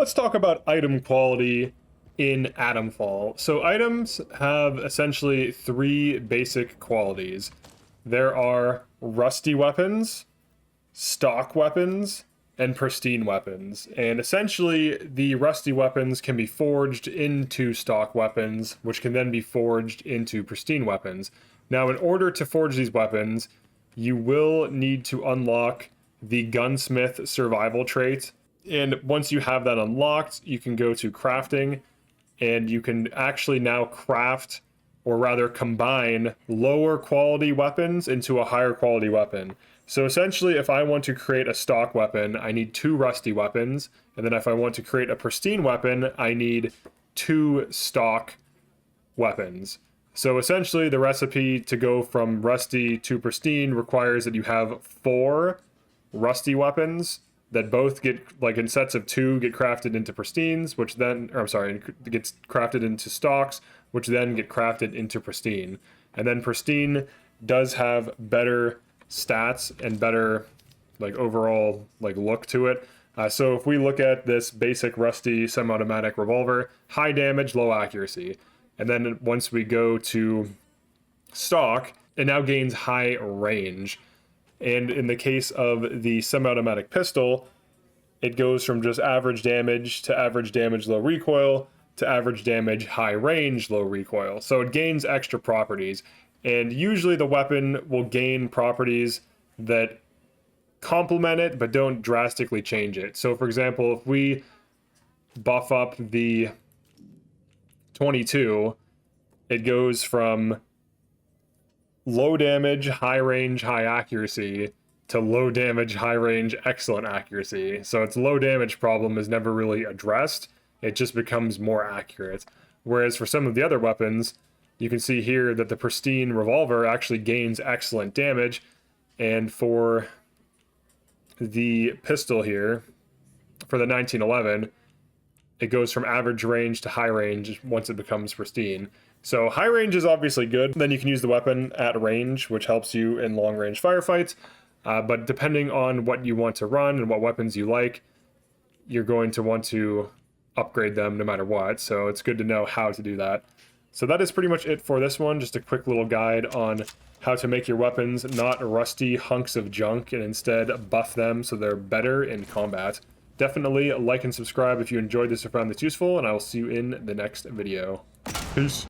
let's talk about item quality in Atomfall. So items have essentially three basic qualities. There are rusty weapons, stock weapons, and pristine weapons. And essentially, the rusty weapons can be forged into stock weapons, which can then be forged into pristine weapons. Now, in order to forge these weapons, you will need to unlock the gunsmith survival trait. And once you have that unlocked, you can go to crafting, and you can actually now craft, or rather combine, lower quality weapons into a higher quality weapon. So essentially, if I want to create a stock weapon, I need 2 rusty weapons. And then if I want to create a pristine weapon, I need 2 stock weapons. So essentially, the recipe to go from rusty to pristine requires that you have 4 rusty weapons that both get, like in sets of 2, get crafted into pristines, which then, or I'm sorry, gets crafted into stocks, which then get crafted into pristine. And then pristine does have better stats and better like overall like look to it. So if we look at this basic rusty semi-automatic revolver, high damage, low accuracy. And then once we go to stock, it now gains high range. And in the case of the semi-automatic pistol, it goes from just average damage to average damage, low recoil, to average damage, high range, low recoil. So it gains extra properties. And usually the weapon will gain properties that complement it, but don't drastically change it. So for example, if we buff up the 22, it goes from low damage, high range, high accuracy to low damage, high range, excellent accuracy. So its low damage problem is never really addressed. It just becomes more accurate. Whereas for some of the other weapons, you can see here that the pristine revolver actually gains excellent damage. And for the pistol here, for the 1911, it goes from average range to high range once it becomes pristine. So high range is obviously good. Then you can use the weapon at range, which helps you in long range firefights. But depending on what you want to run and what weapons you like, you're going to want to upgrade them no matter what. So it's good to know how to do that. So that is pretty much it for this one. Just a quick little guide on how to make your weapons not rusty hunks of junk and instead buff them so they're better in combat. Definitely like and subscribe if you enjoyed this or found this useful, and I will see you in the next video. Peace.